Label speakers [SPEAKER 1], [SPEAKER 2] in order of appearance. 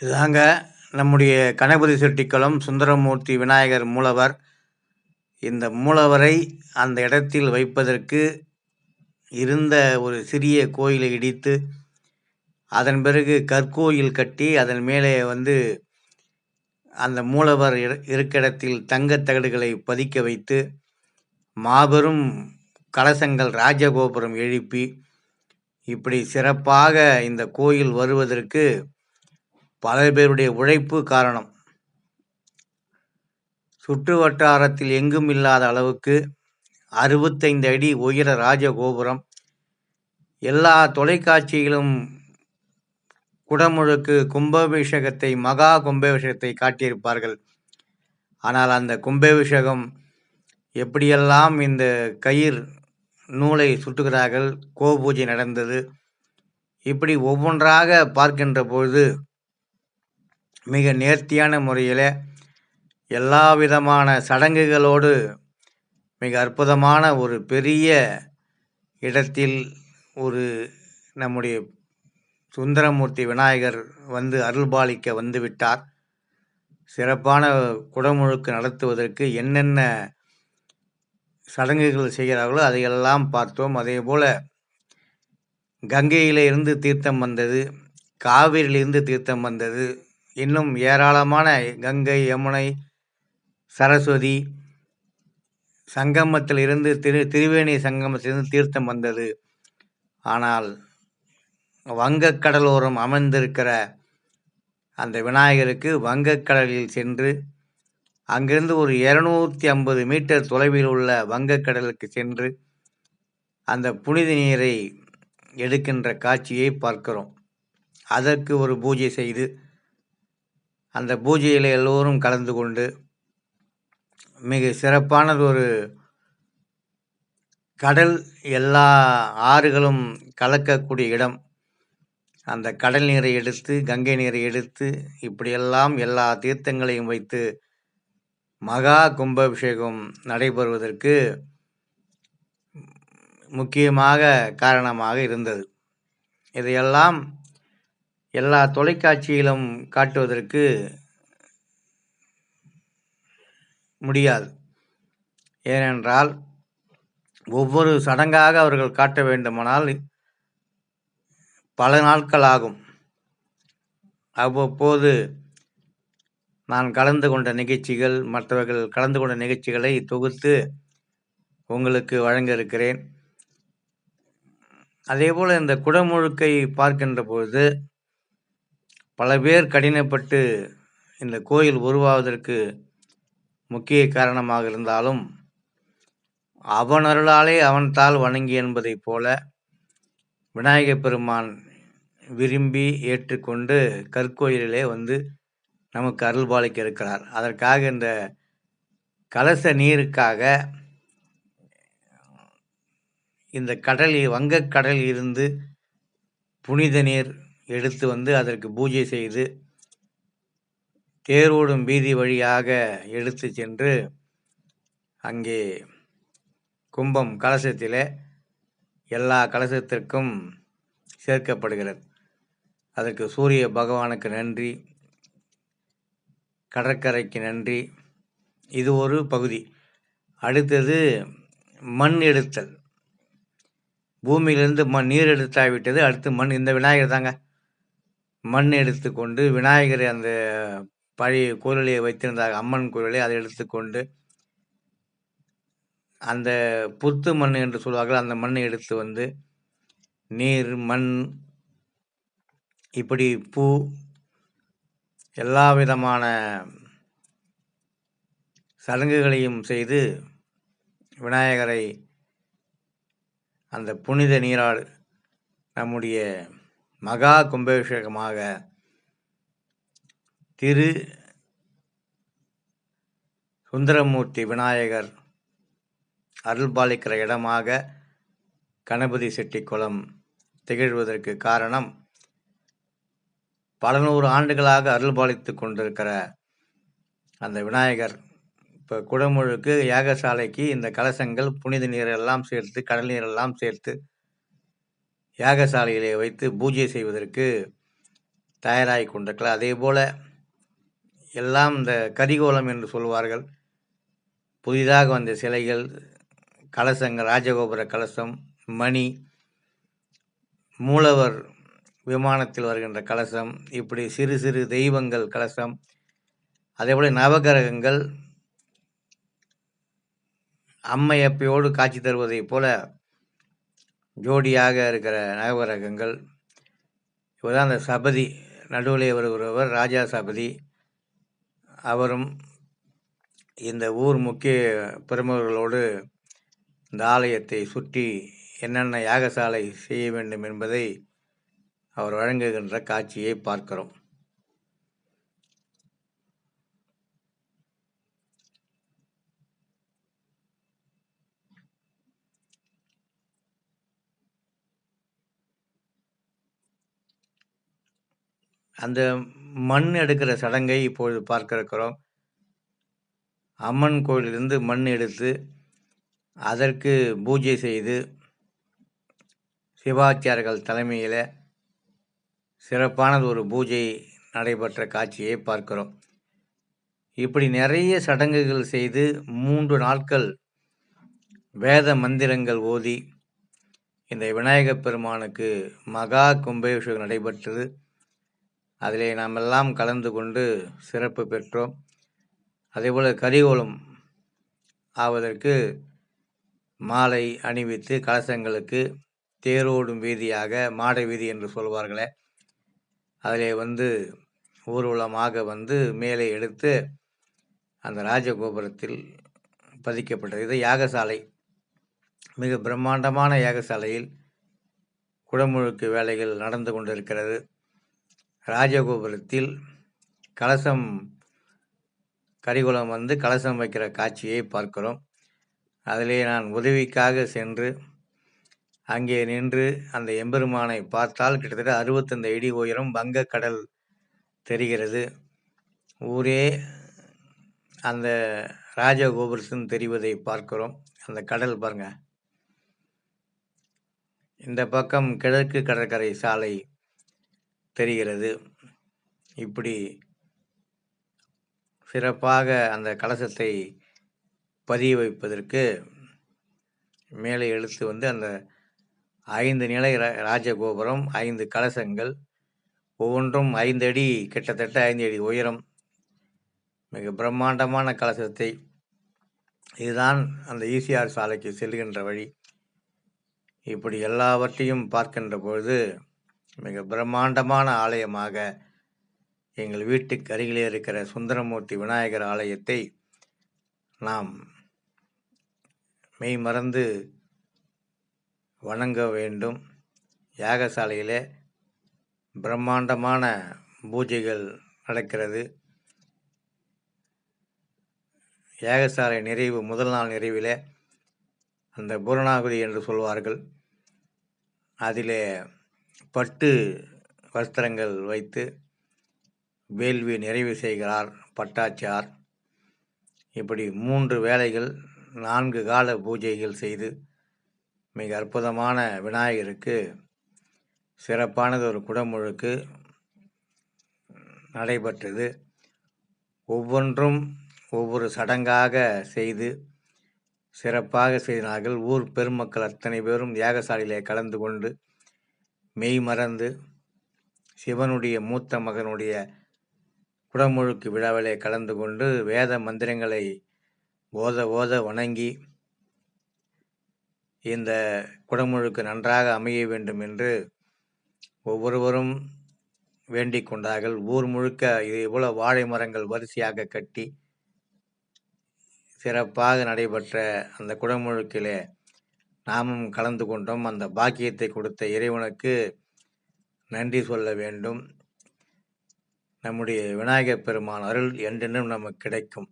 [SPEAKER 1] இதாங்க நம்முடைய கணபதி செட்டிக்குளம் சுந்தரமூர்த்தி விநாயகர் மூலவர். இந்த மூலவரை அந்த இடத்தில் வைப்பதற்கு இருந்த ஒரு சிறிய கோயிலை இடித்து அதன் பிறகு கற்கோயில் கட்டி அதன் மேலே அந்த மூலவர் இருக்க இடத்தில் தங்கத் தகடுகளை பதிக்க வைத்து மாபெரும் கலசங்கள் ராஜகோபுரம் எழுப்பி இப்படி சிறப்பாக இந்த கோயில் வருவதற்கு பல பேருடைய உழைப்பு காரணம். சுற்று வட்டாரத்தில் எங்கும் இல்லாத அளவுக்கு 65 அடி உயர ராஜகோபுரம். எல்லா தொலைக்காட்சியிலும் குடமுழுக்கு கும்பாபிஷேகத்தை மகா கும்பாபிஷேகத்தை காட்டியிருப்பார்கள். ஆனால் அந்த கும்பாபிஷேகம் எப்படியெல்லாம் இந்த கயிர் நூலை சுட்டுகிறார்கள், கோபூஜை நடந்தது, இப்படி ஒவ்வொன்றாக பார்க்கின்ற பொழுது மிக நேர்த்தியான முறையில் எல்லா விதமான சடங்குகளோடு மிக அற்புதமான ஒரு பெரிய இடத்தில் ஒரு நம்முடைய சுந்தரமூர்த்தி விநாயகர் அருள்பாலிக்க வந்துவிட்டார். சிறப்பான குடமுழுக்கு நடத்துவதற்கு என்னென்ன சடங்குகள் செய்கிறார்களோ அதையெல்லாம் பார்த்தோம். அதே போல் கங்கையிலே இருந்து தீர்த்தம் வந்தது, காவிரியிலிருந்து தீர்த்தம் வந்தது, இன்னும் ஏராளமான கங்கை, யமுனை, சரஸ்வதி சங்கமத்தில் இருந்து திரிவேணி சங்கமத்திலிருந்து தீர்த்தம் வந்தது. ஆனால் வங்கக்கடலோரம் அமர்ந்திருக்கிற அந்த விநாயகருக்கு வங்கக்கடலில் சென்று அங்கிருந்து ஒரு 250 மீட்டர் தொலைவில் உள்ள வங்கக்கடலுக்கு சென்று அந்த புனித நீரை எடுக்கின்ற காட்சியை பார்க்கிறோம். அதற்கு ஒரு பூஜை செய்து அந்த பூஜையில் எல்லோரும் கலந்து கொண்டு மிக சிறப்பானது ஒரு கடல், எல்லா ஆறுகளும் கலக்கக்கூடிய இடம். அந்த கடல் நீரை எடுத்து கங்கை நீரை எடுத்து இப்படியெல்லாம் எல்லா தீர்த்தங்களையும் வைத்து மகா கும்பாபிஷேகம் நடைபெறுவதற்கு முக்கியமாக காரணமாக இருந்தது. இதையெல்லாம் எல்லா தொலைக்காட்சியிலும் காட்டுவதற்கு முடியாது. ஏனென்றால் ஒவ்வொரு சடங்காக அவர்கள் காட்ட வேண்டுமானால் பல நாட்கள் ஆகும். அவ்வப்போது நான் கலந்து கொண்ட நிகழ்ச்சிகள், மற்றவர்கள் கலந்து கொண்ட நிகழ்ச்சிகளை தொகுத்து உங்களுக்கு வழங்க இருக்கிறேன். அதேபோல் இந்த குடமுழுக்கை பார்க்கின்ற பொழுது பல பேர் கடினப்பட்டு இந்த கோயில் உருவாவதற்கு முக்கிய காரணமாக இருந்தாலும் அவன் அருளாலே அவன்தாள் வணங்கி என்பதைப் போல விநாயகப் பெருமான் விரும்பி ஏற்றுக்கொண்டு கற்கோயிலிலே நமக்கு அருள்பாலிக்க இருக்கிறார். அதற்காக இந்த கலச நீருக்காக இந்த வங்கக்கடலில் இருந்து புனித நீர் எடுத்து அதற்கு பூஜை செய்து தேரோடும் வீதி வழியாக எடுத்து சென்று அங்கே கும்பம் கலசத்திலே எல்லா கலசத்திற்கும் சேர்க்கப்படுகிறது. அதற்கு சூரிய பகவானுக்கு நன்றி, கடற்கரைக்கு நன்றி. இது ஒரு பகுதி. அடுத்தது மண் எடுத்தல். பூமியிலிருந்து நீர் எடுத்தாவிட்டது. அடுத்து மண். இந்த விநாயகர் தாங்க மண் எடுத்து கொண்டு விநாயகரை அந்த பழைய கோயிலே வைத்திருந்தாங்க, அம்மன் கோயிலே, அதை எடுத்துக்கொண்டு அந்த புத்து மண் என்று சொல்வார்கள், அந்த மண்ணை எடுத்து நீர், மண், இப்படி பூ, எல்லா விதமான சடங்குகளையும் செய்து விநாயகரை அந்த புனித நீரால் நம்முடைய மகா கும்பாபிஷேகமாக திரு சுந்தரமூர்த்தி விநாயகர் அருள்பாலிக்கிற இடமாக கணபதி செட்டிக்குளம் திகழ்வதற்கு காரணம் பல நூறு ஆண்டுகளாக அருள்பாலித்து கொண்டிருக்கிற அந்த விநாயகர் இப்போ குடமுழுக்கு யாகசாலைக்கு இந்த கலசங்கள், புனித நீரெல்லாம் சேர்த்து, கடல் நீரெல்லாம் சேர்த்து யாகசாலையிலே வைத்து பூஜை செய்வதற்கு தயாராகி கொண்டிருக்கலாம். அதேபோல் எல்லாம் இந்த கரிகோலம் என்று சொல்வார்கள். புதிதாக வந்த சிலைகள், கலசங்கள், ராஜகோபுர கலசம், மணி, மூலவர் விமானத்தில் வருகின்ற கலசம், இப்படி சிறு சிறு தெய்வங்கள் கலசம், அதேபோல் நவகிரகங்கள் அம்மையப்பையோடு காட்சி தருவதைப் போல ஜோடியாக இருக்கிற நவகிரகங்கள். இவர்தான் அந்த சபதி, நடுவிலே வருகிறவர் ராஜா சபதி. அவரும் இந்த ஊர் முக்கிய பிரமுகர்களோடு இந்த ஆலயத்தை சுற்றி என்னென்ன யாகசாலை செய்ய வேண்டும் என்பதை அவர் வழங்குகின்ற காட்சியை பார்க்கிறோம். அந்த மண் எடுக்கிற சடங்கை இப்பொழுது பார்க்க இருக்கிறோம். அம்மன் கோயிலிருந்து மண் எடுத்து அதற்கு பூஜை செய்து சிவாச்சாரியர்கள் தலைமையில் சிறப்பானது ஒரு பூஜை நடைபெற்ற காட்சியை பார்க்கிறோம். இப்படி நிறைய சடங்குகள் செய்து 3 நாட்கள் வேத மந்திரங்கள் ஓதி இந்த விநாயகப் பெருமானுக்கு மகா கும்பாபிஷேகம் நடைபெற்றது. அதிலே நாம் எல்லாம் கலந்து கொண்டு சிறப்பு பெற்றோம். அதேபோல் கரிகோலம் ஆவதற்கு மாலை அணிவித்து கலசங்களுக்கு தேரோடும் வீதியாக மாட வீதி என்று சொல்வார்களே, அதிலே ஊர்வலமாக மேலே எடுத்து அந்த ராஜகோபுரத்தில் பதிக்கப்பட்டது. இது யாகசாலை, மிக பிரம்மாண்டமான யாகசாலையில் குடமுழுக்கு வேலைகள் நடந்து கொண்டிருக்கிறது. ராஜகோபுரத்தில் கலசம், கரிகுலம் கலசம் வைக்கிற காட்சியை பார்க்கிறோம். அதிலே நான் உதவிக்காக சென்று அங்கே நின்று அந்த எம்பெருமானை பார்த்தால் கிட்டத்தட்ட 65 அடி உயரம் வங்கக்கடல் தெரிகிறது. ஊரே அந்த ராஜகோபுரத்தின் தெரிவதை பார்க்கிறோம். அந்த கடல் பாருங்க, இந்த பக்கம் கிழக்கு கடற்கரை சாலை தெரிகிறது. இப்படி சிறப்பாக அந்த கலசத்தை பதிய வைப்பதற்கு மேலே எடுத்து அந்த 5 நிலை ராஜகோபுரம், 5 கலசங்கள், ஒவ்வொன்றும் 5 அடி, கிட்டத்தட்ட 5 அடி உயரம், மிக பிரம்மாண்டமான கலசத்தை. இதுதான் அந்த ஈசிஆர் சாலைக்கு செல்கின்ற வழி. இப்படி எல்லாவற்றையும் பார்க்கின்ற பொழுது மிக பிரம்மாண்டமான ஆலயமாக எங்கள் வீட்டுக்கு அருகிலே இருக்கிற சுந்தரமூர்த்தி விநாயகர் ஆலயத்தை நாம் மெய் மறந்து வணங்க வேண்டும். யாகசாலையிலே பிரம்மாண்டமான பூஜைகள் நடக்கிறது. யாகசாலை நிறைவு, முதல் நாள் நிறைவிலே அந்த பூரணாகுதி என்று சொல்வார்கள். அதிலே பட்டு வஸ்திரங்கள் வைத்து வேள்வி நிறைவு செய்கிறார் பட்டாச்சார். இப்படி 3 வேளைகள் 4 கால பூஜைகள் செய்து மிக அற்புதமான விநாயகருக்கு சிறப்பானது ஒரு குடமுழுக்கு நடைபெற்றது. ஒவ்வொன்றும் ஒவ்வொரு சடங்காக செய்து சிறப்பாக செய்தார்கள். ஊர் பெருமக்கள் அத்தனை பேரும் யாகசாலையிலே கலந்து கொண்டு மெய் மறந்து சிவனுடைய மூத்த மகனுடைய குடமுழுக்கு விழாவிலே கலந்து கொண்டு வேத மந்திரங்களை ஓத வணங்கி இந்த குடமுழுக்கு நன்றாக அமைய வேண்டும் என்று ஒவ்வொருவரும் வேண்டிக் கொண்டார்கள். ஊர் முழுக்க இதே போல வாழை மரங்கள் வரிசையாக கட்டி சிறப்பாக நடைபெற்ற அந்த குடமுழுக்கிலே நாமும் கலந்து கொண்டோம். அந்த பாக்கியத்தை கொடுத்த இறைவனுக்கு நன்றி சொல்ல வேண்டும். நம்முடைய விநாயகர் பெருமான் அருள் என்றென்றும் நமக்கு கிடைக்கும்.